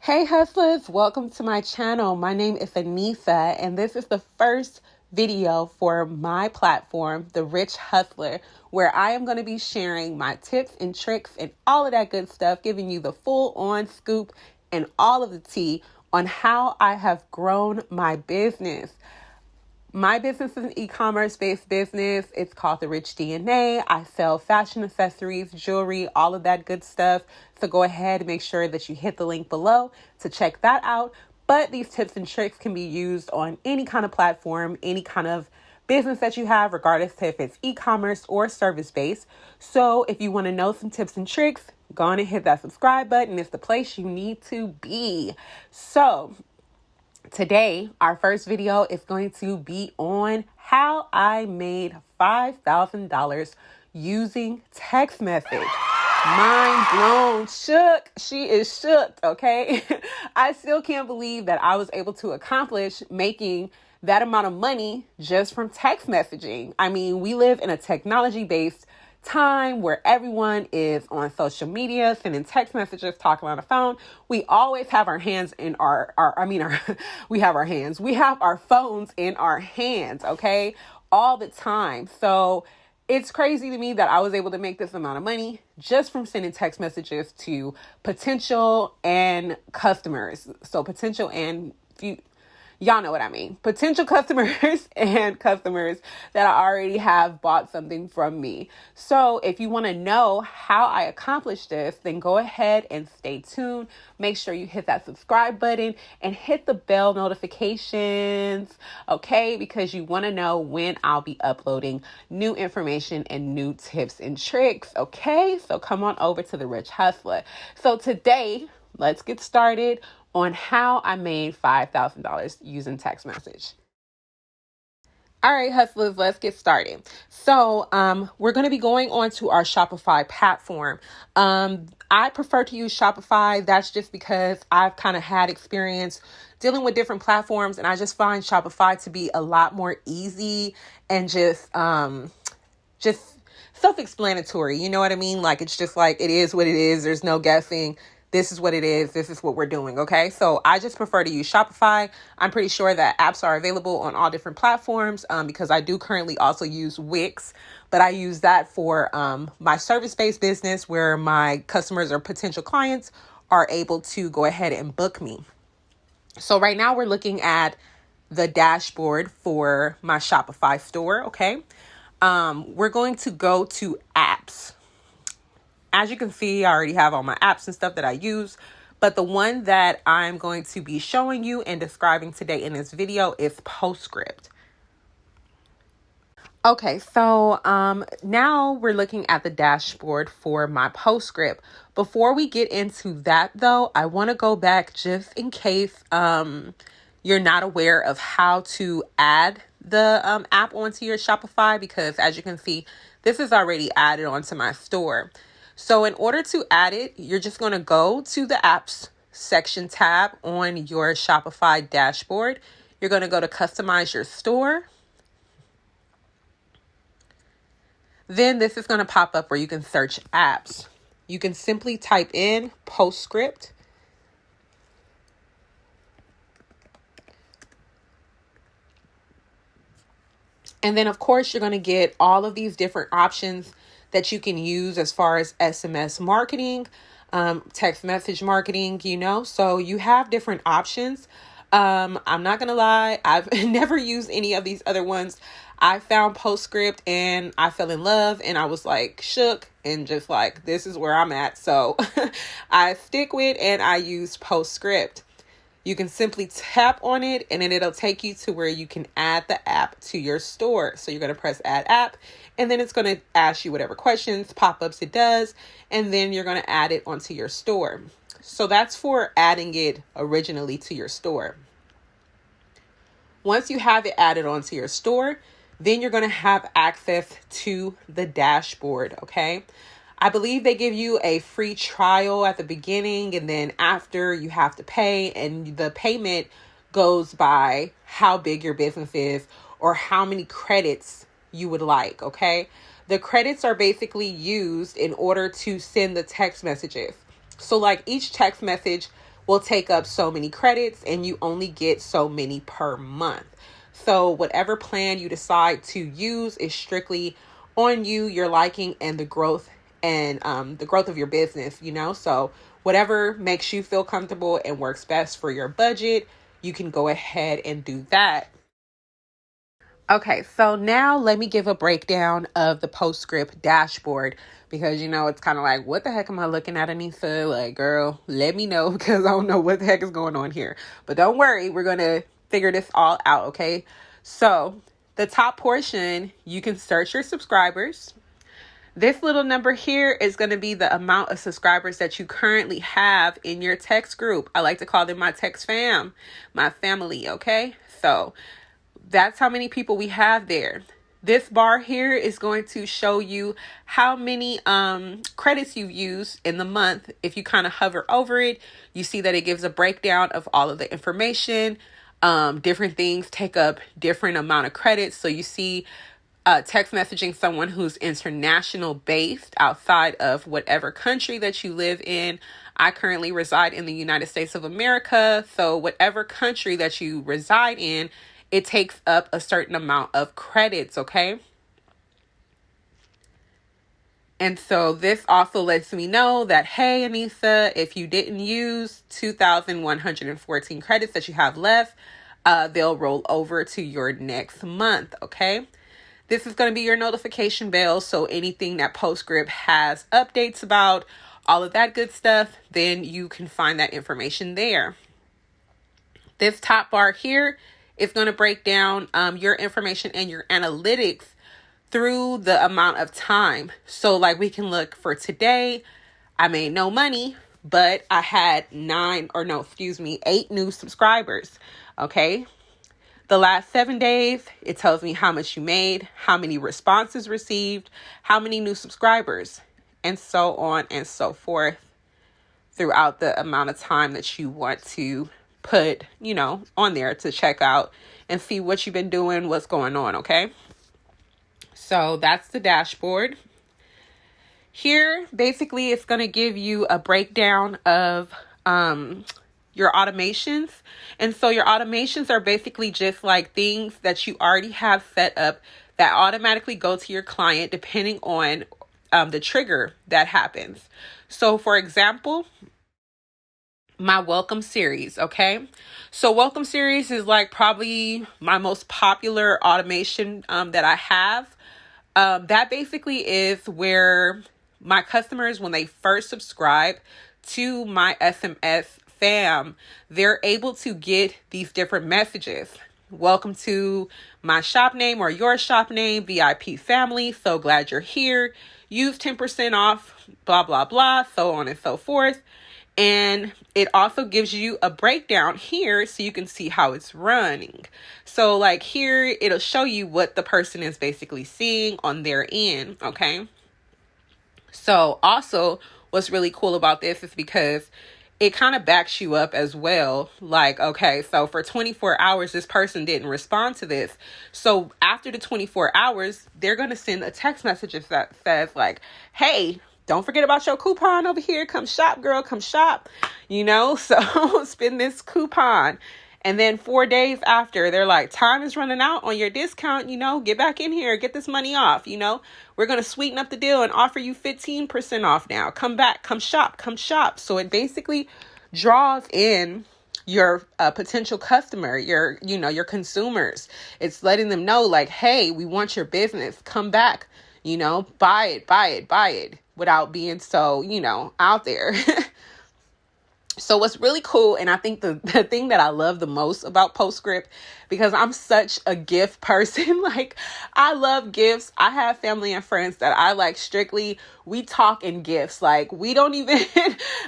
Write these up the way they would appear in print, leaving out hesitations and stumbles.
Hey hustlers, welcome to my channel. My name is Anissa and this is the first video for my platform, The Rich Hustler, where I am going to be sharing my tips and tricks and all of that good stuff, giving you the full on scoop and all of the tea on how I have grown my business. My business is an e-commerce based business. It's called The Rich DNA. I sell fashion accessories, jewelry, all of that good stuff. So go ahead and make sure that you hit the link below to check that out. But these tips and tricks can be used on any kind of platform, any kind of business that you have, regardless if it's e-commerce or service-based. So if you want to know some tips and tricks, go on and hit that subscribe button. It's the place you need to be. So today, our first video is going to be on how I made $5,000 using text message. Mind blown, shook. She is shook, okay? I still can't believe that I was able to accomplish making that amount of money just from text messaging. I mean, we live in a technology-based time where everyone is on social media, sending text messages, talking on the phone. We always have our hands in we have our phones in our hands, okay? All the time. So it's crazy to me that I was able to make this amount of money just from sending text messages to potential and customers. So potential and y'all know what I mean. Potential customers and customers that already have bought something from me. So if you want to know how I accomplished this, then go ahead and stay tuned. Make sure you hit that subscribe button and hit the bell notifications, okay? Because you want to know when I'll be uploading new information and new tips and tricks, okay? So come on over to The Rich Hustler. So today, let's get started on how I made $5,000 using text message. All right, hustlers, let's get started. So we're going to be going on to our Shopify platform. I prefer to use Shopify. That's just because I've kind of had experience dealing with different platforms, and I just find Shopify to be a lot more easy and just self-explanatory. You know what I mean? Like, it's just like, it is what it is. There's no guessing. This is what it is. This is what we're doing. Okay. So I just prefer to use Shopify. I'm pretty sure that apps are available on all different platforms because I do currently also use Wix, but I use that for my service-based business where my customers or potential clients are able to go ahead and book me. So right now we're looking at the dashboard for my Shopify store. Okay. We're going to go to apps. As you can see, I already have all my apps and stuff that I use, but the one that I'm going to be showing you and describing today in this video is Postscript. Okay, so now we're looking at the dashboard for my Postscript. Before we get into that, though, I want to go back just in case you're not aware of how to add the app onto your Shopify, because as you can see, this is already added onto my store. So in order to add it, you're just going to go to the apps section tab on your Shopify dashboard. You're going to go to customize your store. Then this is going to pop up where you can search apps. You can simply type in Postscript. And then, of course, you're going to get all of these different options that you can use as far as SMS marketing, text message marketing, so you have different options. I'm not going to lie. I've never used any of these other ones. I found Postscript and I fell in love and I was like shook and just like, this is where I'm at. So I stick with and I use Postscript. You can simply tap on it and then it'll take you to where you can add the app to your store. So you're going to press add app and then it's going to ask you whatever questions, pop-ups it does, and then you're going to add it onto your store. So that's for adding it originally to your store. Once you have it added onto your store, then you're going to have access to the dashboard. Okay. I believe they give you a free trial at the beginning, and then after you have to pay, and the payment goes by how big your business is or how many credits you would like. Okay. The credits are basically used in order to send the text messages. So like each text message will take up so many credits and you only get so many per month. So whatever plan you decide to use is strictly on you, your liking, and the growth of your business, so whatever makes you feel comfortable and works best for your budget, you can go ahead and do that. Okay, so now let me give a breakdown of the Postscript dashboard because, it's kind of like, what the heck am I looking at, Anissa? Like, girl, let me know because I don't know what the heck is going on here. But don't worry, we're going to figure this all out, okay? So the top portion, you can search your subscribers. This little number here is going to be the amount of subscribers that you currently have in your text group. I like to call them my text fam, my family, okay? So that's how many people we have there. This bar here is going to show you how many credits you've used in the month. If you kind of hover over it, you see that it gives a breakdown of all of the information. Different things take up different amount of credits. So you see text messaging someone who's international based outside of whatever country that you live in. I currently reside in the United States of America. So whatever country that you reside in, it takes up a certain amount of credits, okay? And so this also lets me know that, hey, Anissa, if you didn't use 2,114 credits that you have left, they'll roll over to your next month, okay? This is going to be your notification bell. So anything that Postscript has updates about, all of that good stuff, then you can find that information there. This top bar here is going to break down your information and your analytics through the amount of time. So like we can look for today, I made no money, but I had 8 new subscribers. Okay. The last 7 days, it tells me how much you made, how many responses received, how many new subscribers, and so on and so forth throughout the amount of time that you want to put, on there to check out and see what you've been doing, what's going on, okay? So that's the dashboard. Here, basically, it's going to give you a breakdown of your automations. And so your automations are basically just like things that you already have set up that automatically go to your client depending on the trigger that happens. So for example, my welcome series, okay? So welcome series is like probably my most popular automation that I have. That basically is where my customers, when they first subscribe to my SMS fam, they're able to get these different messages. Welcome to my shop name or your shop name, VIP family. So glad you're here. Use 10% off, blah, blah, blah, so on and so forth. And it also gives you a breakdown here so you can see how it's running. So like here, it'll show you what the person is basically seeing on their end. Okay. So also what's really cool about this is because it kind of backs you up as well. Like, okay, so for 24 hours, this person didn't respond to this. So after the 24 hours, they're going to send a text message that says like, hey, don't forget about your coupon over here. Come shop, girl, come shop, so spend this coupon. And then 4 days after, they're like, time is running out on your discount, get back in here, get this money off, we're going to sweeten up the deal and offer you 15% off now. Come back, come shop. So it basically draws in your potential customer, your consumers. It's letting them know like, hey, we want your business. Come back, buy it without being so, out there. So what's really cool, and I think the thing that I love the most about Postscript, because I'm such a gift person, like I love gifts. I have family and friends that I like strictly, we talk in gifts. Like we don't even,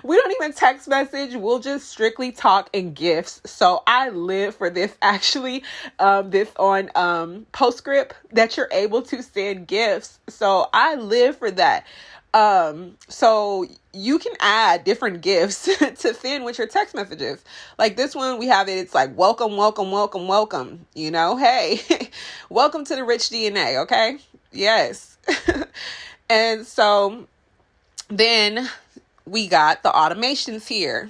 we don't even text message. We'll just strictly talk in gifts. So I live for this actually, this on Postscript, that you're able to send gifts. So I live for that. So you can add different gifts to send with your text messages. Like this one, we have it. It's like, welcome, welcome, welcome, welcome. You know, hey, welcome to the Rich DNA. Okay. Yes. And so then we got the automations here.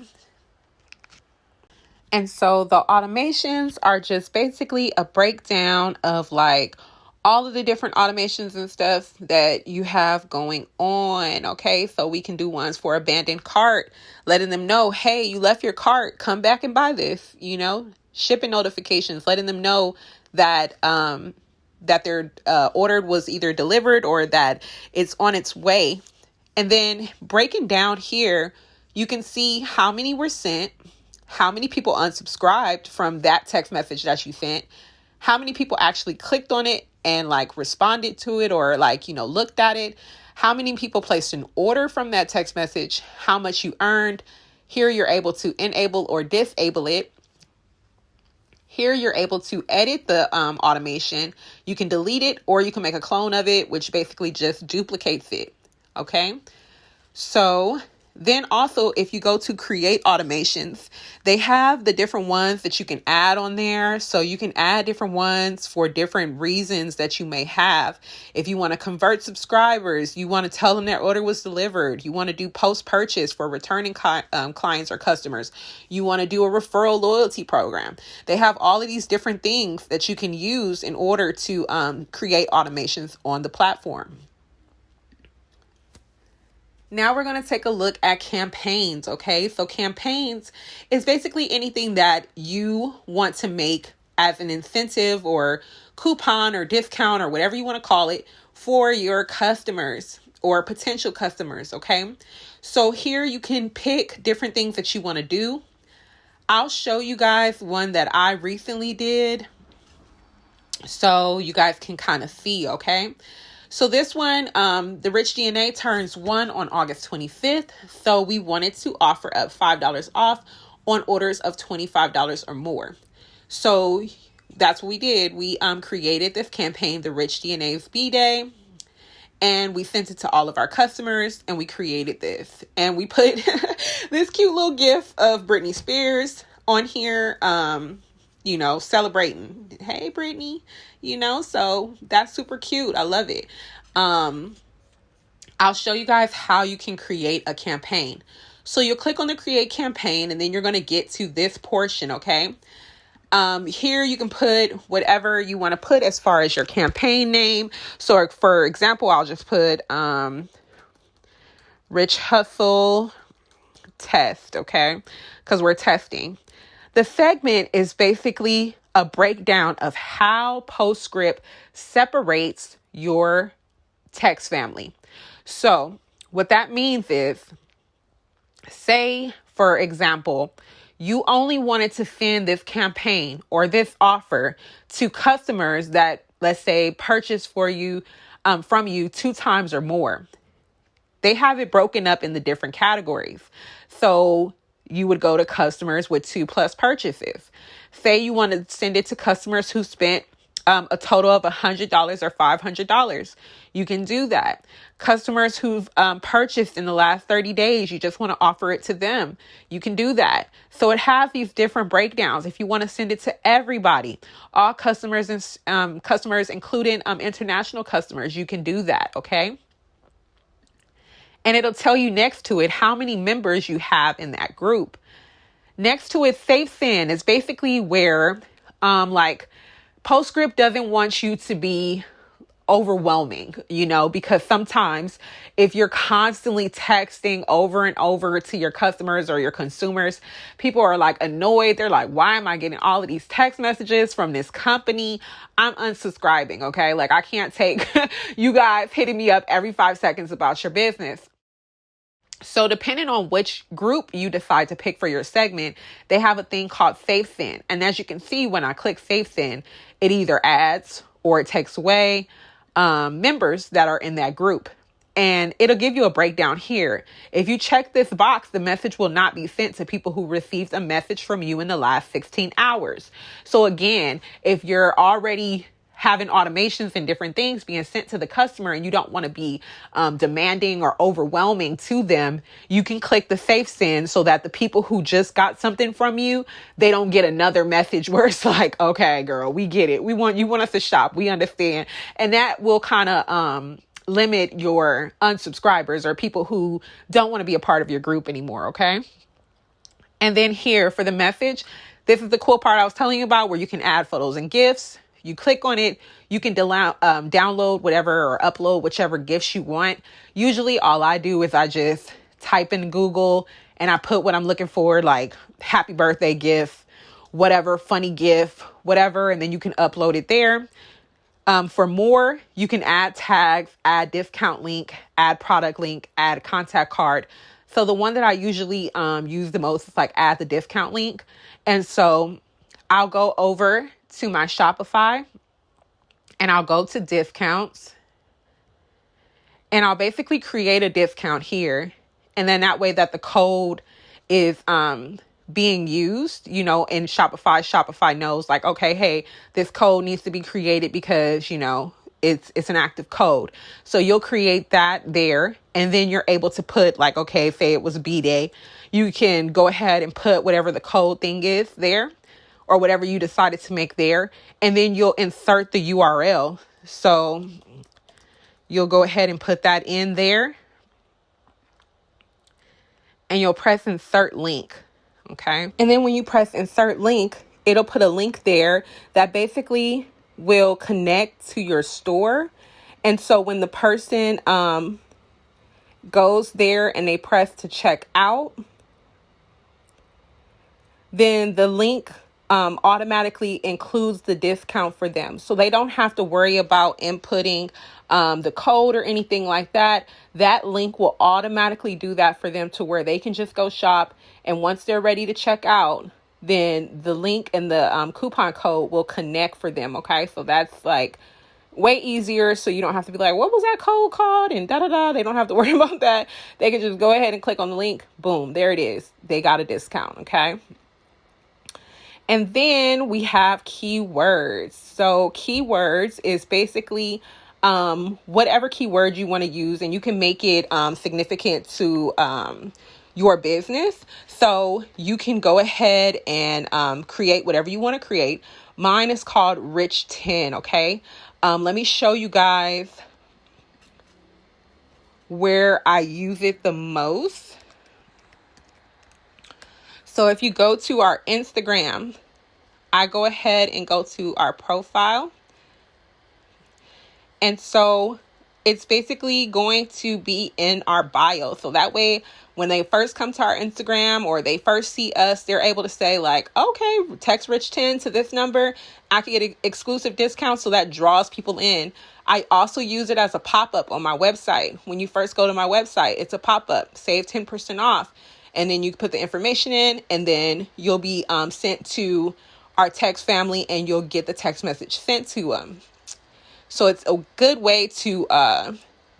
And so the automations are just basically a breakdown of like all of the different automations and stuff that you have going on. Okay. So we can do ones for abandoned cart, letting them know, hey, you left your cart, come back and buy this, you know, shipping notifications, letting them know that, that their order was either delivered or that it's on its way. And then breaking down here, you can see how many were sent, how many people unsubscribed from that text message that you sent, how many people actually clicked on it and like responded to it or like, you know, looked at it, how many people placed an order from that text message, how much you earned. Here you're able to enable or disable it. Here you're able to edit the automation. You can delete it or you can make a clone of it, which basically just duplicates it. Okay. So then also, if you go to create automations, they have the different ones that you can add on there. So you can add different ones for different reasons that you may have. If you want to convert subscribers, you want to tell them their order was delivered. You want to do post-purchase for returning clients or customers. You want to do a referral loyalty program. They have all of these different things that you can use in order to create automations on the platform. Now we're going to take a look at campaigns, okay? So campaigns is basically anything that you want to make as an incentive or coupon or discount or whatever you want to call it for your customers or potential customers, okay? So here you can pick different things that you want to do. I'll show you guys one that I recently did so you guys can kind of see, okay? So this one, the Rich DNA turns 1 on August 25th. So we wanted to offer up $5 off on orders of $25 or more. So that's what we did. We created this campaign, the Rich DNA's B-Day, and we sent it to all of our customers and we created this. And we put this cute little gif of Britney Spears on here, you know, celebrating. Hey, Britney, you know, so that's super cute. I love it. I'll show you guys how you can create a campaign. So you'll click on the create campaign and then you're going to get to this portion. Okay. Here you can put whatever you want to put as far as your campaign name. So for example, I'll just put, Rich Hustle Test. Okay. Cause we're testing. The segment is basically a breakdown of how Postscript separates your text family. So what that means is, say, for example, you only wanted to send this campaign or this offer to customers that, let's say, purchase for you, from you 2 times or more. They have it broken up in the different categories. So you would go to customers with 2+ purchases. Say you want to send it to customers who spent a total of $100 or $500. You can do that. Customers who've purchased in the last 30 days, you just want to offer it to them. You can do that. So it has these different breakdowns. If you want to send it to everybody, all customers and customers, including international customers, you can do that. Okay. And it'll tell you next to it how many members you have in that group. Next to it, Safe Send is basically where, like, Postscript doesn't want you to be overwhelming, you know, because sometimes if you're constantly texting over and over to your customers or your consumers, people are like annoyed. They're like, why am I getting all of these text messages from this company? I'm unsubscribing. Okay. Like I can't take you guys hitting me up every 5 seconds about your business. So depending on which group you decide to pick for your segment, they have a thing called Faith Send. And as you can see, when I click Faith Send, it either adds or it takes away members that are in that group. And it'll give you a breakdown here. If you check this box, the message will not be sent to people who received a message from you in the last 16 hours. So again, if you're already having automations and different things being sent to the customer and you don't want to be demanding or overwhelming to them, you can click the safe send so that the people who just got something from you, they don't get another message where it's like, okay, girl, we get it. You want us to shop. We understand. And that will kind of limit your unsubscribers or people who don't want to be a part of your group anymore. Okay. And then here for the message, this is the cool part I was telling you about where you can add photos and GIFs. You click on it, you can download whatever or upload whichever gifts you want. Usually all I do is I just type in Google and I put what I'm looking for, like happy birthday gift, whatever, funny gift, whatever, and then you can upload it there. For more, you can add tags, add discount link, add product link, add contact card. So the one that I usually use the most is like add the discount link. And so I'll go over to my Shopify and I'll go to discounts and I'll basically create a discount here. And then that way that the code is being used, in Shopify knows like, okay, hey, this code needs to be created because, it's an active code. So you'll create that there and then you're able to put like, okay, say it was B-Day. You can go ahead and put whatever the code thing is there or whatever you decided to make there. And then you'll insert the URL. So you'll go ahead and put that in there and you'll press insert link. Okay. And then when you press insert link, it'll put a link there that basically will connect to your store. And so when the person goes there and they press to check out, then the link automatically includes the discount for them. So they don't have to worry about inputting the code or anything like that. That link will automatically do that for them to where they can just go shop. And once they're ready to check out, then the link and the coupon code will connect for them. Okay. So that's like way easier. So you don't have to be like, what was that code called? And da-da-da. They don't have to worry about that. They can just go ahead and click on the link. Boom. There it is. They got a discount. Okay. And then we have keywords. So keywords is basically whatever keyword you want to use, and you can make it significant to your business. So you can go ahead and create whatever you want to create. Mine is called Rich 10. Okay. Let me show you guys where I use it the most. So if you go to our Instagram, I go ahead and go to our profile. And so it's basically going to be in our bio. So that way, when they first come to our Instagram or they first see us, they're able to say like, okay, text Rich 10 to this number. I can get an exclusive discount. So that draws people in. I also use it as a pop-up on my website. When you first go to my website, it's a pop-up, save 10% off. And then you put the information in and then you'll be sent to our text family and you'll get the text message sent to them. So it's a good way to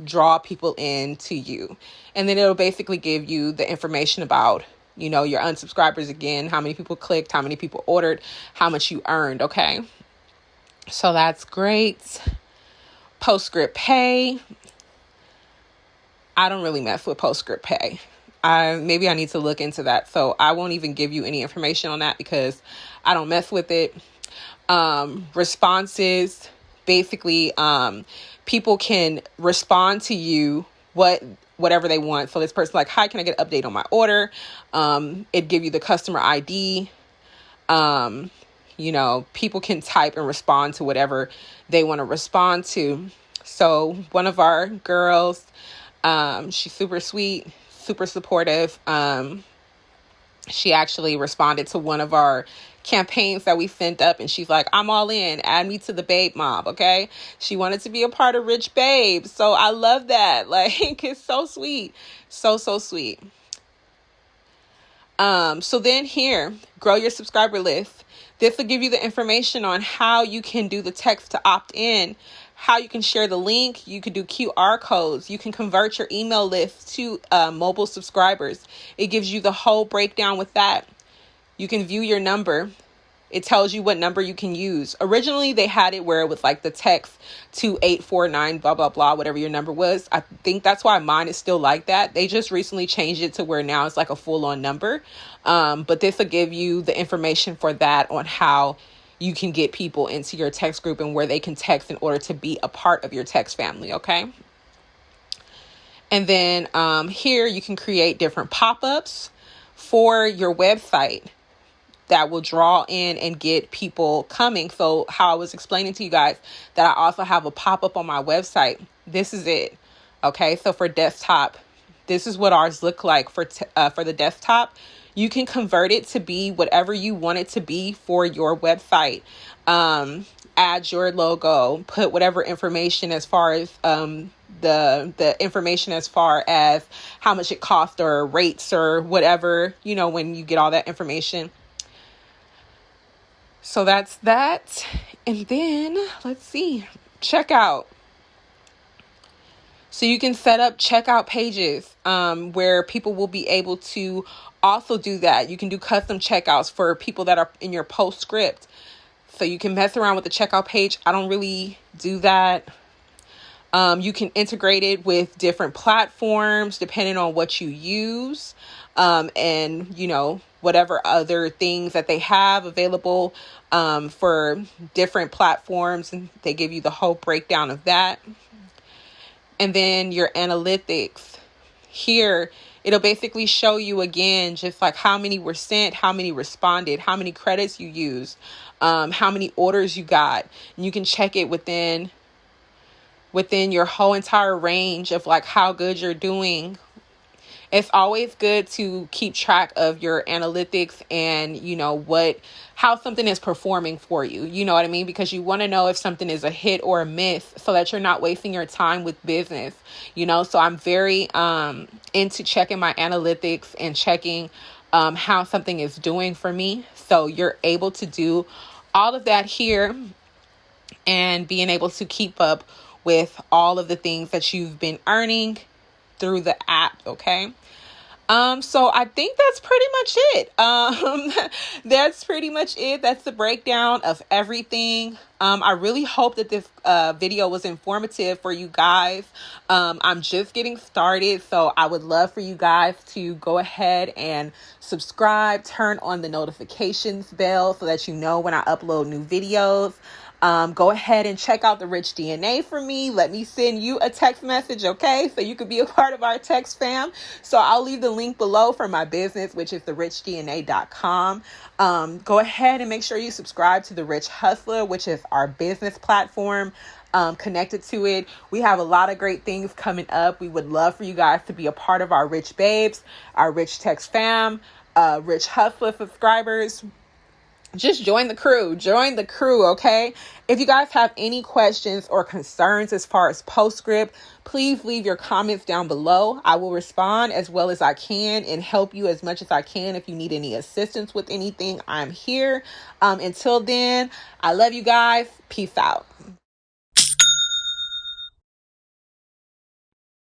draw people in to you. And then it'll basically give you the information about, your unsubscribers again, how many people clicked, how many people ordered, how much you earned. Okay. So that's great. Postscript Pay. I don't really mess with Postscript Pay. Maybe I need to look into that. So I won't even give you any information on that because I don't mess with it. Responses, basically, people can respond to you whatever they want. So this person's like, hi, can I get an update on my order? It'd give you the customer ID. People can type and respond to whatever they want to respond to. So one of our girls, she's super sweet, super supportive. She actually responded to one of our campaigns that we sent up, and she's like, I'm all in, add me to the babe mob. Okay. She wanted to be a part of Rich Babes. So I love that. Like, it's so sweet. So sweet. So then here, grow your subscriber list. This will give you the information on how you can do the text to opt in, how you can share the link. You can do QR codes. You can convert your email list to mobile subscribers. It gives you the whole breakdown with that. You can view your number. It tells you what number you can use. Originally, they had it where it was like the text 2849, blah, blah, blah, whatever your number was. I think that's why mine is still like that. They just recently changed it to where now it's like a full-on number. But this will give you the information for that on how you can get people into your text group and where they can text in order to be a part of your text family, okay? And then here you can create different pop-ups for your website that will draw in and get people coming. So how I was explaining to you guys that I also have a pop-up on my website. This is it. Okay. So for desktop, this is what ours look like for the desktop. You can convert it to be whatever you want it to be for your website. Add your logo, put whatever information as far as, the information as far as how much it costs or rates or whatever, when you get all that information. So that's that. And then let's see, checkout. So you can set up checkout pages where people will be able to also do that. You can do custom checkouts for people that are in your Postscript. So you can mess around with the checkout page. I don't really do that. You can integrate it with different platforms depending on what you use. And, whatever other things that they have available for different platforms. And they give you the whole breakdown of that. And then your analytics. Here, it'll basically show you again, just like how many were sent, how many responded, how many credits you used, how many orders you got. And you can check it within your whole entire range of like how good you're doing. It's always good to keep track of your analytics and, how something is performing for you. You know what I mean? Because you want to know if something is a hit or a miss so that you're not wasting your time with business, So I'm very into checking my analytics and checking how something is doing for me. So you're able to do all of that here and being able to keep up with all of the things that you've been earning through the app. Okay. So I think that's pretty much it. That's pretty much it. That's the breakdown of everything. I really hope that this video was informative for you guys. I'm just getting started, so I would love for you guys to go ahead and subscribe, turn on the notifications bell so that you know when I upload new videos. Go ahead and check out the Rich DNA for me. Let me send you a text message, okay? So you could be a part of our text fam. So I'll leave the link below for my business, which is therichdna.com. Go ahead and make sure you subscribe to The Rich Hustler, which is our business platform. Connected to it. We have a lot of great things coming up. We would love for you guys to be a part of our Rich Babes, our Rich Text fam, Rich Hustler subscribers. Just join the crew, okay? If you guys have any questions or concerns as far as Postscript, please leave your comments down below. I will respond as well as I can and help you as much as I can. If you need any assistance with anything, I'm here. Until then, I love you guys. Peace out.